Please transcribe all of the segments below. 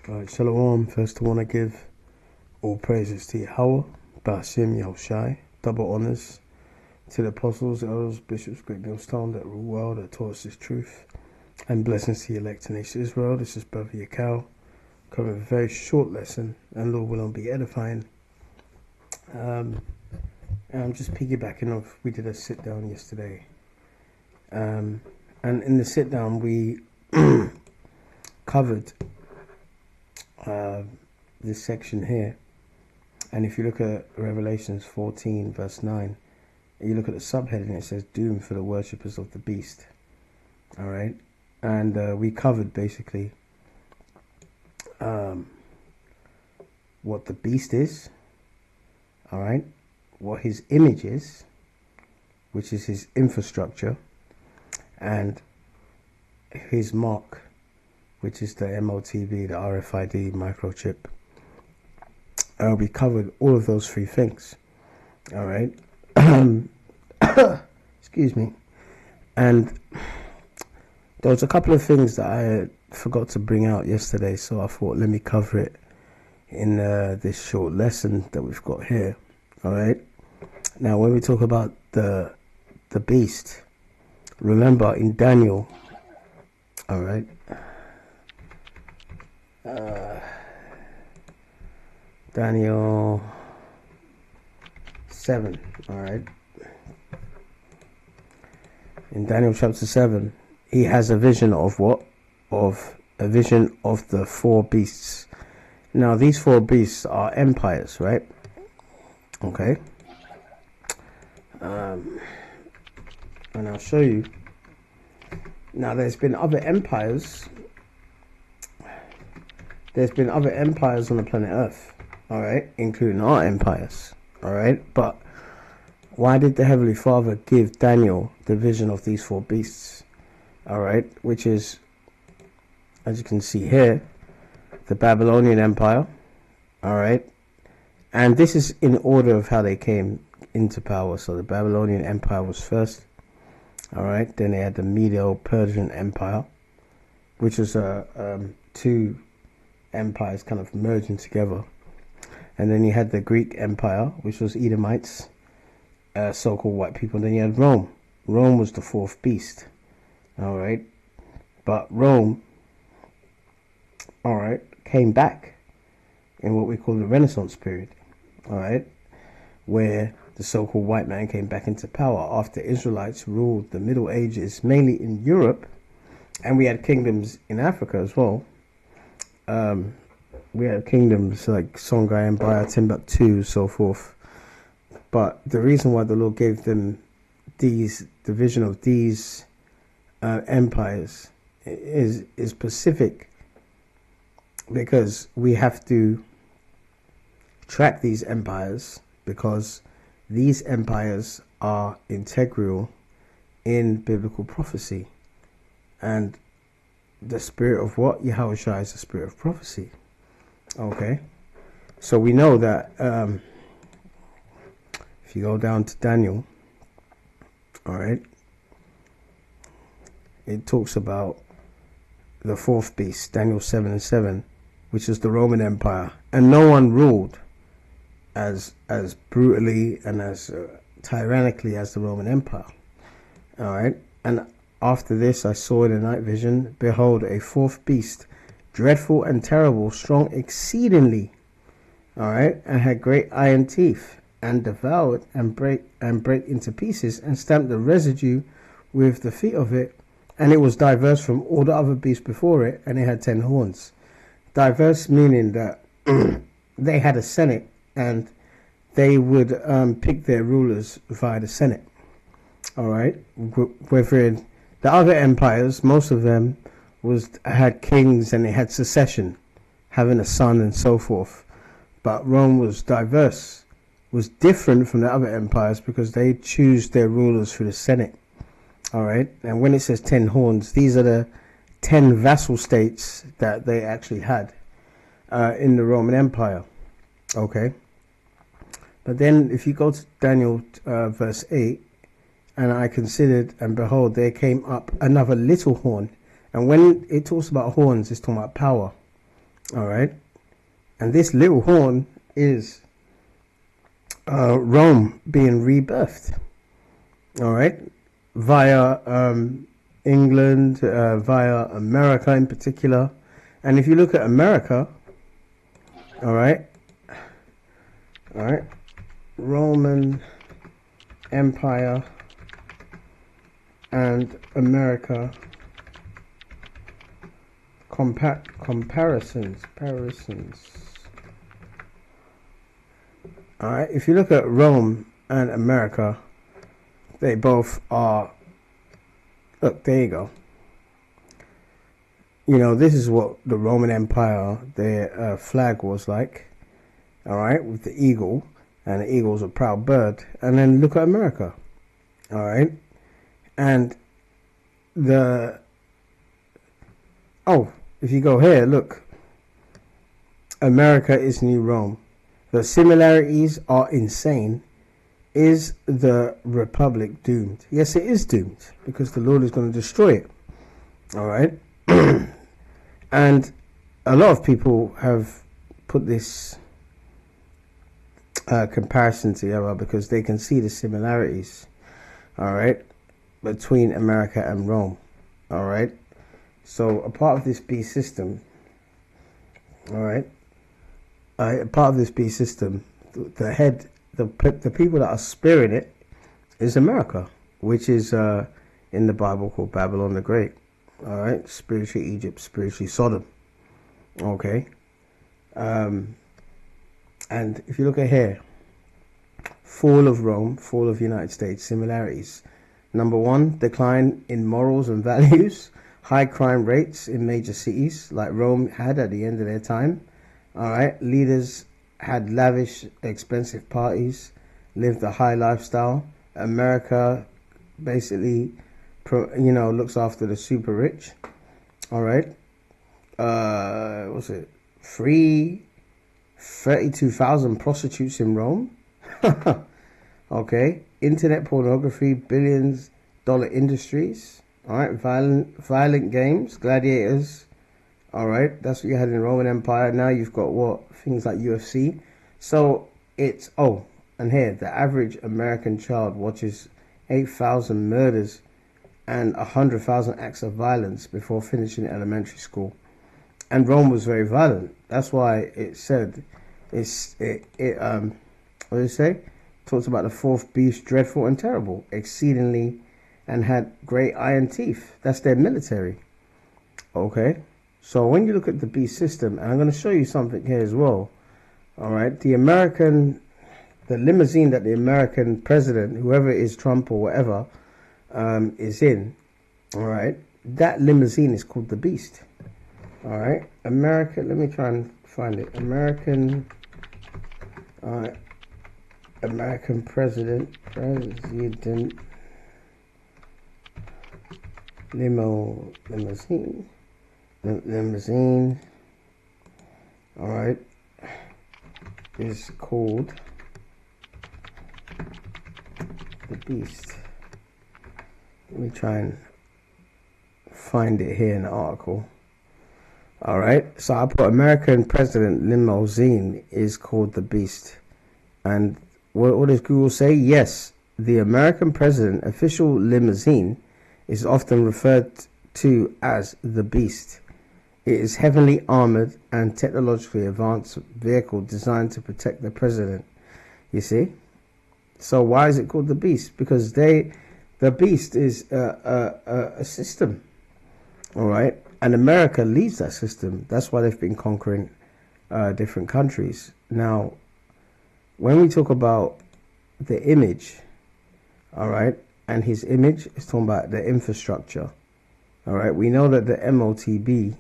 Alright, Shalom. First, I want to give all praises to Yahweh, Ba'ashim Yahushai, double honors to the apostles, elders, bishops, great millstone that rule well, that taught us this truth, and blessings to the elect nation Israel. This is Brother Yakal, covering a very short lesson, and Lord willing be edifying. And I'm just piggybacking off, we did a sit down yesterday, and in the sit down we covered this section here. And if you look at Revelations 14 verse 9, you look at the subheading, it says doom for the worshippers of the beast. All right, and we covered basically what the beast is, all right, what his image is, which is his infrastructure, and his mark, which is the MOTB, the RFID microchip. We covered all of those three things. All right. Excuse me. And there was a couple of things that I forgot to bring out yesterday, so I thought let me cover it in this short lesson that we've got here. All right. Now, when we talk about the beast, remember in Daniel, all right, Daniel 7, all right, in Daniel chapter 7, he has a vision of what? Of a vision of the four beasts. Now, these four beasts are empires, right? Okay. And I'll show you. Now, there's been other empires. There's been other empires on the planet Earth, all right, including our empires, all right. But why did the Heavenly Father give Daniel the vision of these four beasts, all right, which is, as you can see here, the Babylonian Empire, all right, and this is in order of how they came into power. So the Babylonian Empire was first, all right, then they had the Medo-Persian Empire, which was two empires kind of merging together, and then you had the Greek Empire, which was Edomites, so-called white people. And then you had Rome. Rome was the fourth beast, all right, but Rome, all right, came back in what we call the Renaissance period, all right, where the so-called white man came back into power after Israelites ruled the Middle Ages, mainly in Europe, and we had kingdoms in Africa as well. We had kingdoms like Songhai Empire, Timbuktu, so forth. But the reason why the Lord gave them the vision of these empires is specific, because we have to track these empires, because these empires are integral in biblical prophecy, and the spirit of what? Yahushua is the spirit of prophecy. Okay, so we know that if you go down to Daniel, all right, it talks about the fourth beast, Daniel 7 and 7, which is the Roman Empire, and no one ruled as brutally and as tyrannically as the Roman Empire. All right, and after this I saw in a night vision, behold, a fourth beast, dreadful and terrible, strong exceedingly, all right, and had great iron teeth, and devoured and break into pieces, and stamped the residue with the feet of it, and it was diverse from all the other beasts before it, and it had 10 horns. Diverse meaning that they had a senate, and they would pick their rulers via the senate, all right. Whether the other empires, most of them had kings, and they had succession, having a son and so forth. But Rome was diverse, was different from the other empires, because they choose their rulers through the Senate. All right. And when it says 10 horns, these are the 10 vassal states that they actually had in the Roman Empire. Okay. But then if you go to Daniel verse 8, and I considered, and behold, there came up another little horn. And when it talks about horns, it's talking about power. All right. And this little horn is Rome being rebirthed. All right. Via England, via America in particular. And if you look at America, all right, Roman Empire and America comparisons. All right, if you look at Rome and America, they both are. Look, there you go. You know, this is what the Roman Empire, their flag was like. All right, with the eagle, and the eagle's a proud bird. And then look at America. All right, and if you go here, look, America is New Rome. The similarities are insane. Is the Republic doomed? Yes, it is doomed, because the Lord is going to destroy it. All right. And a lot of people have put this comparison together because they can see the similarities, all right, between America and Rome. All right. So a part of this beast system, all right, a part of this beast system, the head, the people that are spearing it is America, which is in the Bible called Babylon the Great. All right, spiritually Egypt, spiritually Sodom. Okay. And if you look at here, fall of Rome, fall of the United States, similarities. Number one, decline in morals and values, high crime rates in major cities like Rome had at the end of their time. All right, leaders had lavish, expensive parties, lived a high lifestyle. America basically, looks after the super rich. All right. What's it? Free 32,000 prostitutes in Rome. Okay. Internet pornography, billions-dollar industries. All right. Violent games, gladiators. All right. That's what you had in the Roman Empire. Now you've got what? Things like UFC. So it's, and here, the average American child watches 8,000 murders and 100,000 acts of violence before finishing elementary school. And Rome was very violent. That's why it said, what did it say? Talks about the fourth beast, dreadful and terrible, exceedingly, and had great iron teeth. That's their military. Okay. So when you look at the beast system, and I'm going to show you something here as well. All right. The limousine that the American president, whoever it is, Trump or whatever, is in, all right, that limousine is called the Beast. All right, America, let me try and find it. American president limousine, all right, is called the Beast. Let me try and find it here in the article. All right, so I put American president limousine is called the Beast. And what does Google say? Yes, the American president official limousine is often referred to as the Beast. It is heavily armored and technologically advanced vehicle designed to protect the president. You see? So why is it called the Beast? Because the Beast is a system, all right? And America leads that system. That's why they've been conquering different countries. Now, when we talk about the image, all right, and his image is talking about the infrastructure, all right? We know that the MOTB,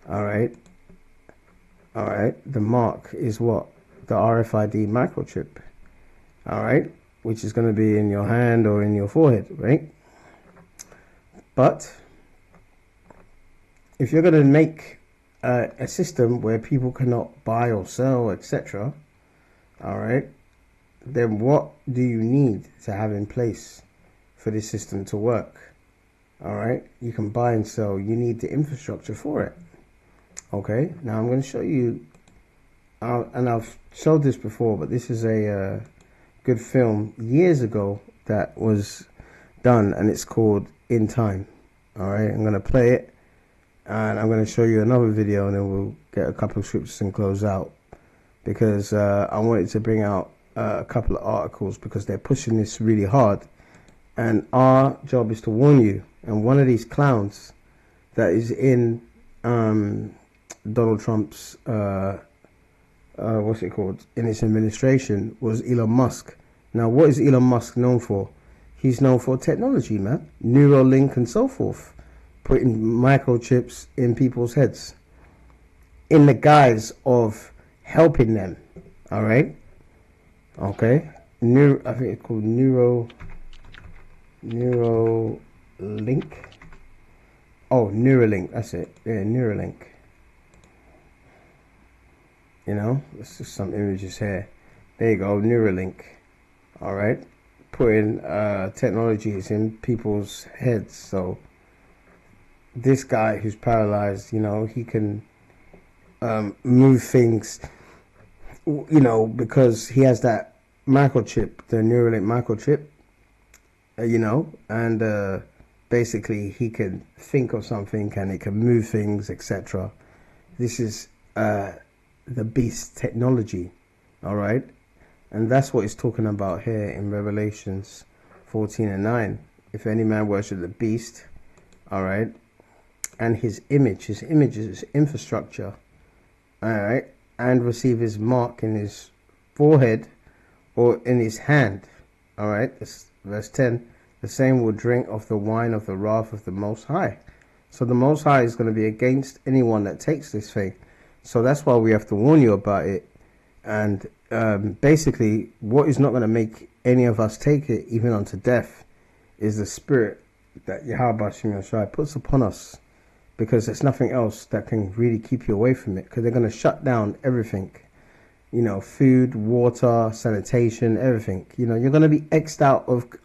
all right, the mark is what? The RFID microchip. All right, which is going to be in your hand or in your forehead, right? But if you're going to make a system where people cannot buy or sell, etc., all right, then what do you need to have in place for this system to work? All right, you can buy and sell. You need the infrastructure for it. Okay, now I'm going to show you, and I've showed this before, but this is a good film years ago that was done, and it's called In Time. All right, I'm going to play it, and I'm going to show you another video, and then we'll get a couple of scriptures and close out, because I wanted to bring out a couple of articles because they're pushing this really hard, and our job is to warn you. And one of these clowns that is in Donald Trump's what's it called, in his administration, was Elon Musk. Now, what is Elon Musk known for? He's known for technology, man, Neuralink and so forth, putting microchips in people's heads in the guise of helping them. All right, okay. I think it's called Neuralink. Oh, Neuralink, that's it. Yeah, Neuralink. You know, there's just some images here. There you go, Neuralink. All right, putting technologies in people's heads. So this guy who's paralyzed, you know, he can move things, you know, because he has that microchip, the Neuralink microchip, you know, and basically he can think of something and it can move things, etc. This is the beast technology, all right? And that's what he's talking about here in Revelations 14:9. If any man worship the beast, all right, and his image is his infrastructure, all right, and receive his mark in his forehead or in his hand, all right, that's verse 10, the same will drink of the wine of the wrath of the Most High. So the Most High is going to be against anyone that takes this thing. So that's why we have to warn you about it. And basically, what is not going to make any of us take it, even unto death, is the spirit that Yahweh Shem Yahshua puts upon us. Because there's nothing else that can really keep you away from it. Because they're going to shut down everything. You know, food, water, sanitation, everything. You know, you're going to be X'd out of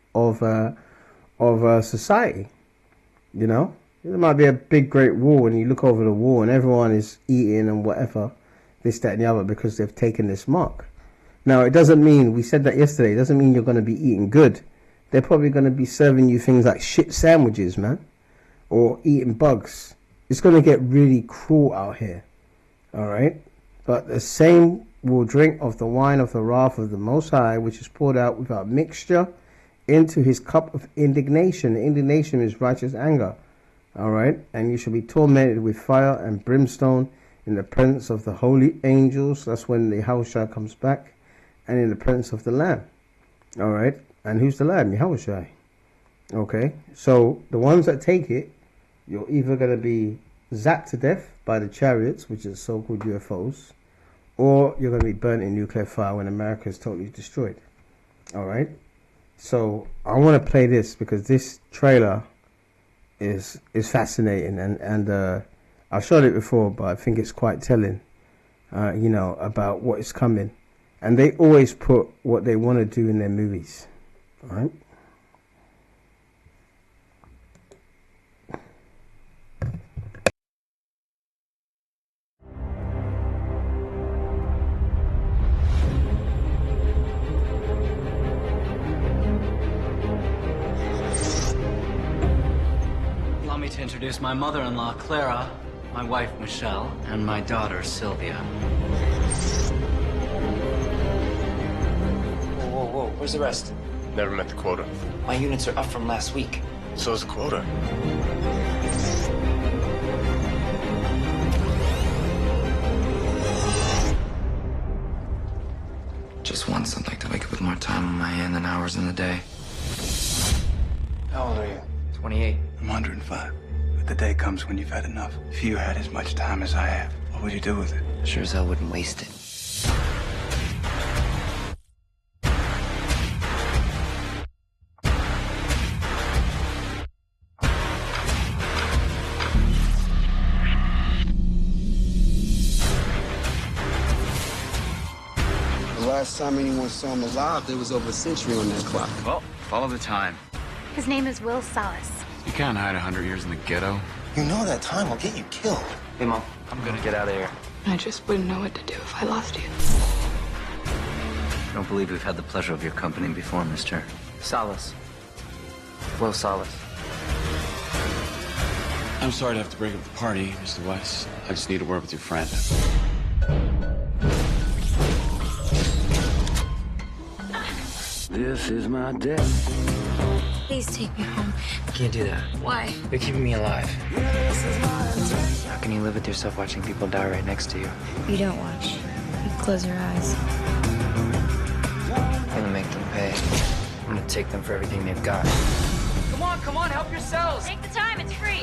society. You know, there might be a big great wall, and you look over the wall, and everyone is eating and whatever, this, that, and the other, because they've taken this mark. Now, it doesn't mean, we said that yesterday, it doesn't mean you're going to be eating good. They're probably going to be serving you things like shit sandwiches, man, or eating bugs. It's going to get really cruel out here, all right? But the same will drink of the wine of the wrath of the Most High, which is poured out without mixture into his cup of indignation. Indignation is righteous anger, all right? And you shall be tormented with fire and brimstone in the presence of the holy angels. That's when the Yahushua comes back. And in the presence of the Lamb, all right? And who's the Lamb? Yahushua. Okay, so the ones that take it, you're either going to be zapped to death by the chariots, which is so-called UFOs, or you're going to be burnt in nuclear fire when America is totally destroyed. All right? So I want to play this because this trailer is fascinating, and I've showed it before, but I think it's quite telling, you know, about what is coming. And they always put what they want to do in their movies. All right? Allow me to introduce my mother-in-law, Clara, my wife, Michelle, and my daughter, Sylvia. Whoa, where's the rest? Never met the quota. My units are up from last week. So's the quota. Just once, I'd like to wake up with more time on my hand than hours in the day. How old are you? 28. I'm 105. But the day comes when you've had enough. If you had as much time as I have, what would you do with it? Sure as hell wouldn't waste it. The last time anyone saw him alive, there was over a century on that clock. Well, follow the time. His name is Will Salas. You can't hide 100 years in the ghetto. You know that time will get you killed. Hey, Mom. I'm gonna get out of here. I just wouldn't know what to do if I lost you. I don't believe we've had the pleasure of your company before, Mr. Salas. Will Salas. I'm sorry to have to break up the party, Mr. West. I just need a word with your friend. This is my death. Please take me home. Can't do that. Why? You're keeping me alive. How can you live with yourself watching people die right next to you? You don't watch. You close your eyes. I'm gonna make them pay. I'm gonna take them for everything they've got. Come on, help yourselves! Take the time, it's free.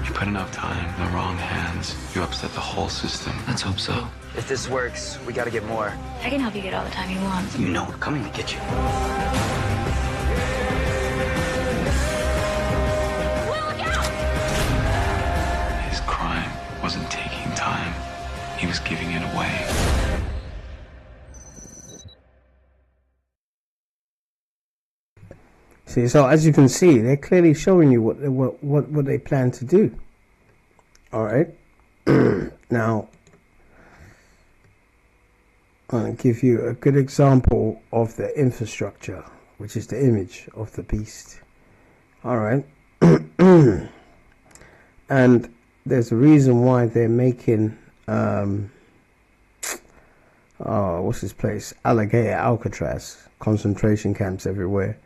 You put enough time in the wrong hands, you upset the whole system. Let's hope so. If this works, we gotta get more. I can help you get all the time you want. You know we're coming to get you. Will, look out! His crime wasn't taking time. He was giving it away. See, so as you can see, they're clearly showing you what they plan to do. All right. Now, I'll give you a good example of the infrastructure, which is the image of the beast. All right. And there's a reason why they're making what's this place? Alligator Alcatraz, concentration camps everywhere.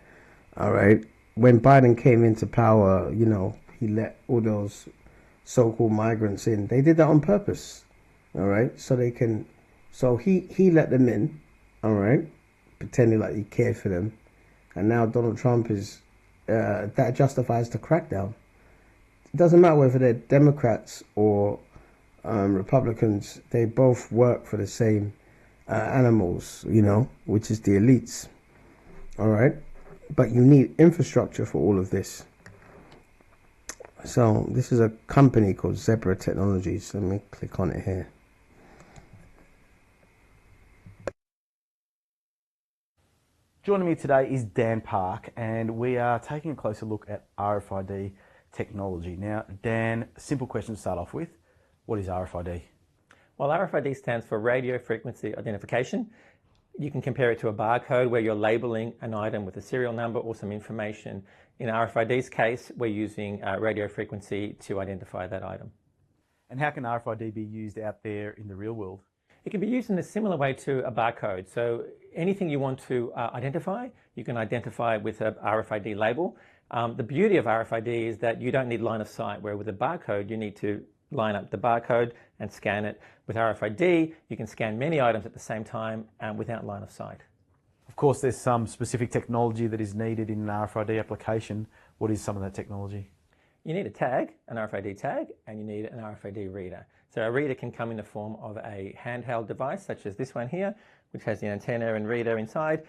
All right. When Biden came into power, you know, he let all those so-called migrants in. They did that on purpose. All right. So they can. So he let them in. All right. Pretending like he cared for them. And now Donald Trump is that justifies the crackdown. It doesn't matter whether they're Democrats or Republicans. They both work for the same animals, you know, which is the elites. All right. But you need infrastructure for all of this. So this is a company called Zebra Technologies. Let me click on it here. Joining me today is Dan Park, and we are taking a closer look at RFID technology. Now, Dan, simple question to start off with. What is RFID? Well, RFID stands for radio frequency identification. You can compare it to a barcode where you're labeling an item with a serial number or some information. In RFID's case, we're using radio frequency to identify that item. And how can RFID be used out there in the real world? It can be used in a similar way to a barcode. So anything you want to identify, you can identify with a RFID label. The beauty of RFID is that you don't need line of sight, where with a barcode, you need to line up the barcode and scan it. With RFID, you can scan many items at the same time without line of sight. Of course, there's some specific technology that is needed in an RFID application. What is some of that technology? You need a tag, an RFID tag, and you need an RFID reader. So a reader can come in the form of a handheld device, such as this one here, which has the antenna and reader inside.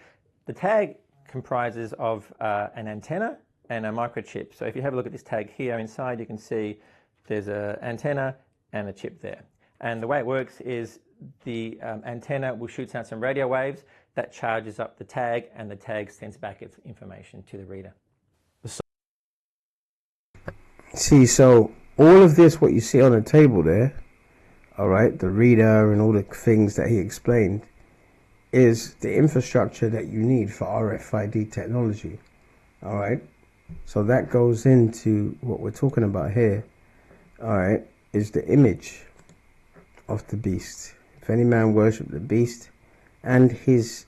The tag comprises of an antenna and a microchip. So if you have a look at this tag here inside, you can see there's an antenna and a chip there. And the way it works is the antenna will shoot out some radio waves that charges up the tag, and the tag sends back its information to the reader. See, so all of this, what you see on the table there, all right, the reader and all the things that he explained, is the infrastructure that you need for RFID technology. All right. So that goes into what we're talking about here. All right, is the image of the beast. If any man worship the beast and his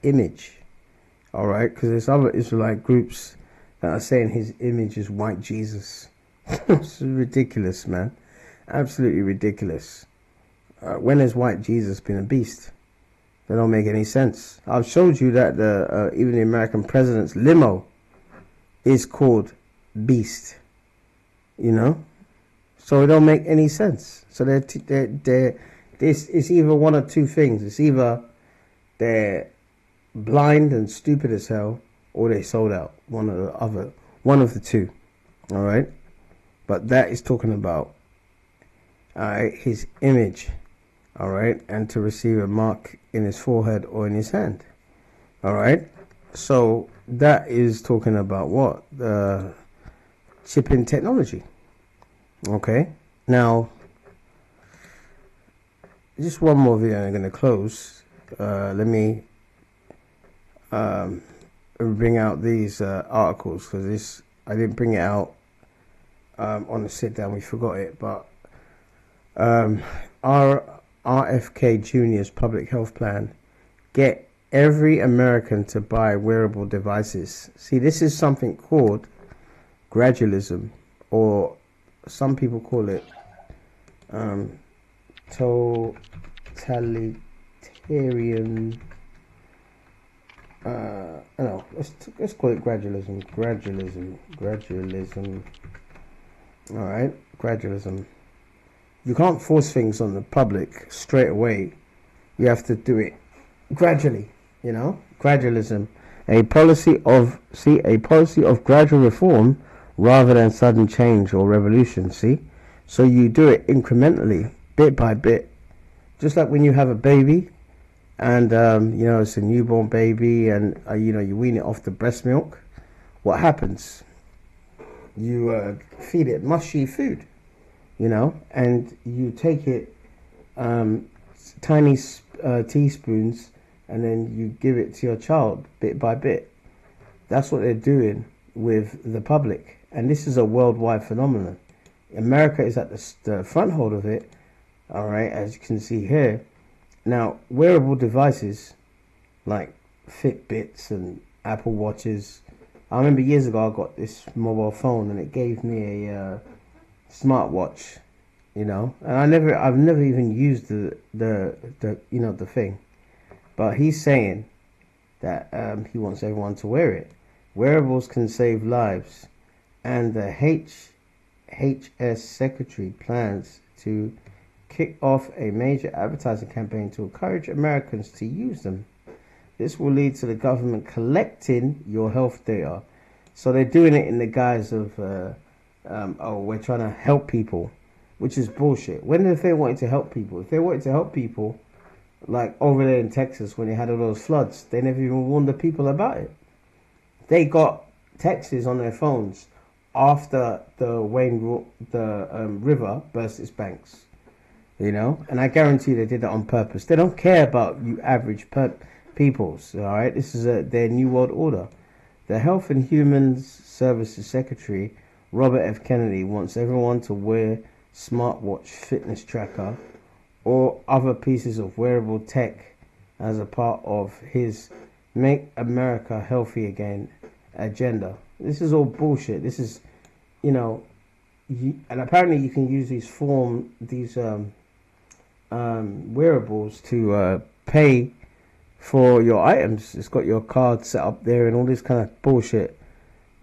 image. All right, because there's other Israelite groups that are saying his image is white Jesus. It's ridiculous, man. Absolutely ridiculous. When has white Jesus been a beast? They don't make any sense. I've showed you that even the American president's limo is called Beast. You know, so it don't make any sense. So this is either one of two things. It's either they're blind and stupid as hell, or they sold out. One of the two. All right, but that is talking about his image. All right, and to receive a mark in his forehead or in his hand. All right, so that is talking about what? The chipping technology. Okay, now just one more video and I'm going to close. Let me bring out these articles, because I didn't bring it out on the sit down, we forgot it, but our RFK Jr.'s public health plan, get every American to buy wearable devices. See, this is something called gradualism, or some people call it totalitarian. No, let's call it gradualism. Gradualism. All right, gradualism. You can't force things on the public straight away. You have to do it gradually. You know, gradualism, a policy of gradual reform rather than sudden change or revolution. See, so you do it incrementally, bit by bit, just like when you have a baby. And, you know, it's a newborn baby, and, you know, you wean it off the breast milk. What happens? You feed it mushy food, you know, and you take it tiny teaspoons, and then you give it to your child bit by bit. That's what they're doing with the public. And this is a worldwide phenomenon. America is at the front hold of it, all right, as you can see here. Now, wearable devices like Fitbits and Apple Watches. I remember years ago I got this mobile phone and it gave me a smartwatch, you know. And I've never even used the you know, the thing. But he's saying that he wants everyone to wear it. Wearables can save lives, and the HHS secretary plans to kick off a major advertising campaign to encourage Americans to use them. This will lead to the government collecting your health data. So they're doing it in the guise of, oh, we're trying to help people, which is bullshit. When if they wanted to help people? If they wanted to help people, like over there in Texas when they had all those floods, they never even warned the people about it. They got texts on their phones after the river burst its banks. You know, and I guarantee they did that on purpose. They don't care about you average peoples, all right? This is their new world order. The Health and Human Services Secretary, Robert F. Kennedy, wants everyone to wear smartwatch, fitness tracker, or other pieces of wearable tech as a part of his Make America Healthy Again agenda. This is all bullshit. This is, you know, and apparently you can use these wearables to pay for your items. It's got your card set up there and all this kind of bullshit,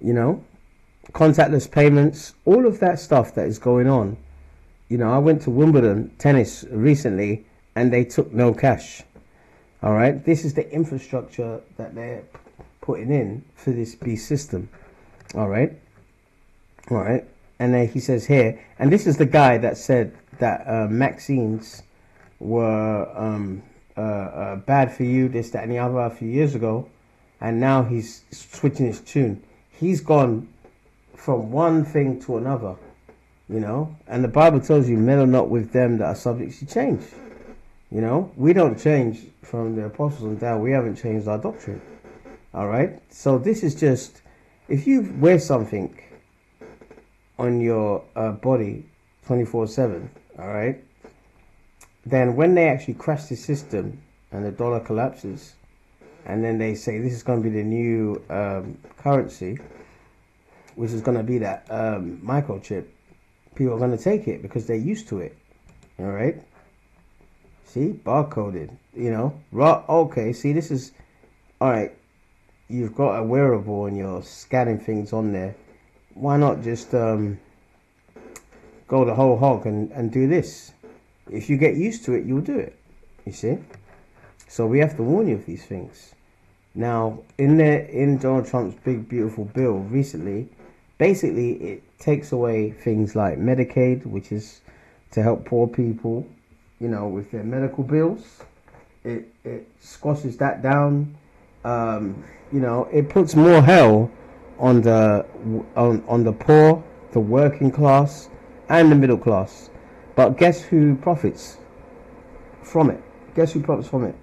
you know, contactless payments, all of that stuff that is going on. You know, I went to Wimbledon tennis recently and they took no cash. All right, this is the infrastructure that they're putting in for this beast system. All right, and then he says here, and this is the guy that said that vaccines were bad for you, this, that, and the other a few years ago, and now he's switching his tune. He's gone from one thing to another, you know, and the Bible tells you, meddle not with them that are subject to change. You know, we don't change from the apostles and down. We haven't changed our doctrine. All right, so this is just, if you wear something on your body 24/7, all right, then when they actually crash the system and the dollar collapses, and then they say this is going to be the new currency, which is going to be that microchip, people are going to take it because they're used to it. All right, see, barcoded, you know, okay, see, this is, all right, you've got a wearable and you're scanning things on there. Why not just go the whole hog and do this? If you get used to it, you'll do it. You see? So we have to warn you of these things. Now, in Donald Trump's big, beautiful bill recently, basically it takes away things like Medicaid, which is to help poor people, you know, with their medical bills. It squashes that down. You know, it puts more hell on the poor, the working class, and the middle class. But guess who profits from it. Guess who profits from it?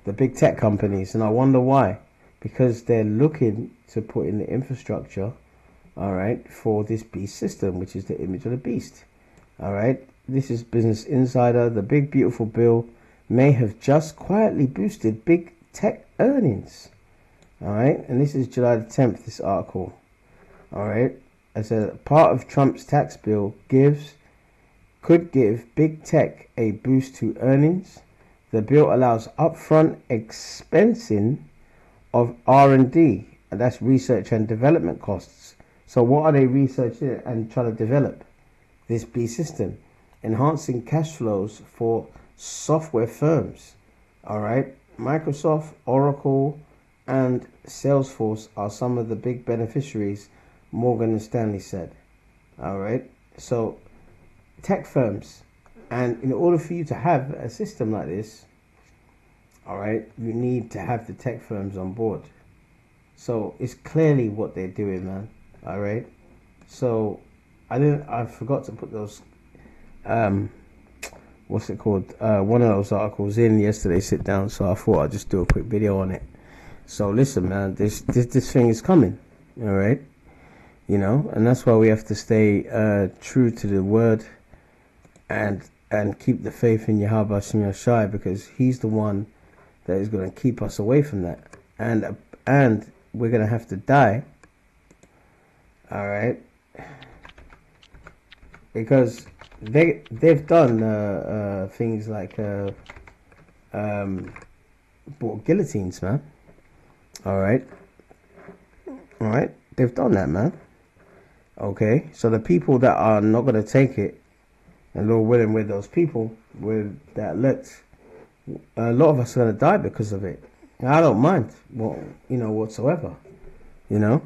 The big tech companies. And I wonder why. Because they're looking to put in the infrastructure, all right, for this beast system, which is the image of the beast. All right. This is Business Insider. The big beautiful bill may have just quietly boosted big tech earnings. All right. And this is July the 10th, this article. All right. As a part of Trump's tax bill could give big tech a boost to earnings. The bill allows upfront expensing of R&D, and that's research and development costs. So what are they researching and trying to develop? This B system, enhancing cash flows for software firms. All right. Microsoft, Oracle, and Salesforce are some of the big beneficiaries, Morgan Stanley said. All right. So tech firms, and in order for you to have a system like this, all right, you need to have the tech firms on board. So it's clearly what they're doing, man. All right. So I forgot to put those what's it called, one of those articles in yesterday, sit down, so I thought I'd just do a quick video on it. So listen, man, this thing is coming. All right. You know, and that's why we have to stay true to the word and keep the faith in Yahweh Shem Shai, because he's the one that is going to keep us away from that. And we're going to have to die. All right. Because they've done things like bought guillotines, man. All right. All right. They've done that, man. Okay, so the people that are not going to take it, and Lord willing, with those people with that elect, a lot of us are going to die because of it. And I don't mind, whatsoever. You know,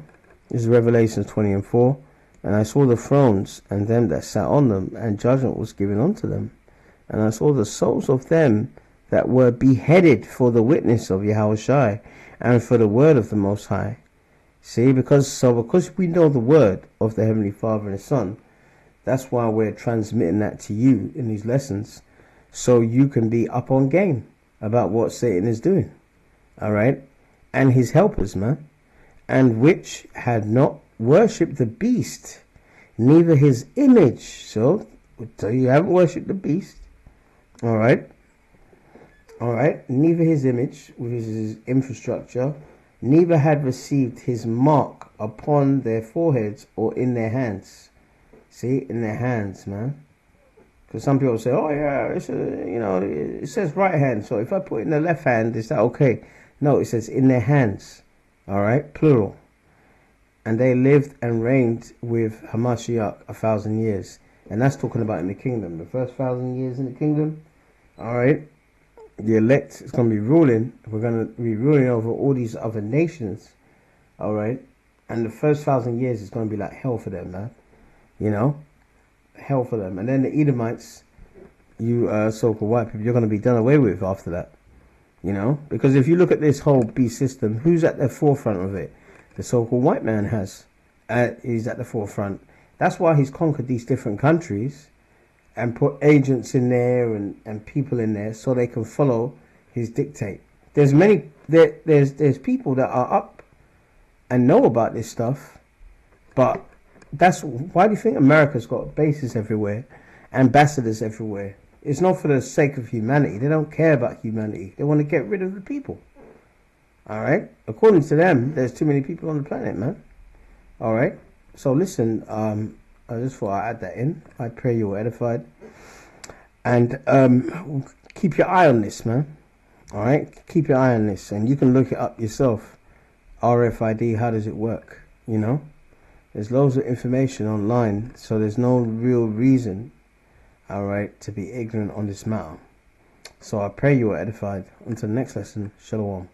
this is Revelation 20:4, and I saw the thrones and them that sat on them, and judgment was given unto them, and I saw the souls of them that were beheaded for the witness of Yahweh Shai and for the word of the Most High. See, because we know the word of the Heavenly Father and the Son, that's why we're transmitting that to you in these lessons, so you can be up on game about what Satan is doing. All right, and his helpers, man, and which had not worshipped the beast, neither his image. So you haven't worshipped the beast. All right. All right, neither his image, which is his infrastructure, neither had received his mark upon their foreheads or in their hands. See, in their hands, man. Because some people say, oh yeah, it says right hand. So if I put it in the left hand, is that okay? No, it says in their hands. All right, plural. And they lived and reigned with Hamashiach 1,000 years. And that's talking about in the kingdom. The first 1,000 years in the kingdom. All right. The elect is going to be ruling. We're going to be ruling over all these other nations. All right. And the first 1,000 years is going to be like hell for them, man. You know, hell for them. And then the Edomites, you so-called white people, you're going to be done away with after that. You know, because if you look at this whole beast system, who's at the forefront of it? The so-called white man he's at the forefront. That's why he's conquered these different countries and put agents in there and people in there so they can follow his dictate. There's people that are up and know about this stuff, but that's why do you think America's got bases everywhere, ambassadors everywhere? It's not for the sake of humanity. They don't care about humanity. They want to get rid of the people. All right? According to them, there's too many people on the planet, man. All right? So listen, I just thought I'd add that in. I pray you were edified. And keep your eye on this, man. All right? Keep your eye on this. And you can look it up yourself. RFID, how does it work? You know? There's loads of information online, so there's no real reason, all right, to be ignorant on this matter. So I pray you were edified. Until the next lesson, Shalom.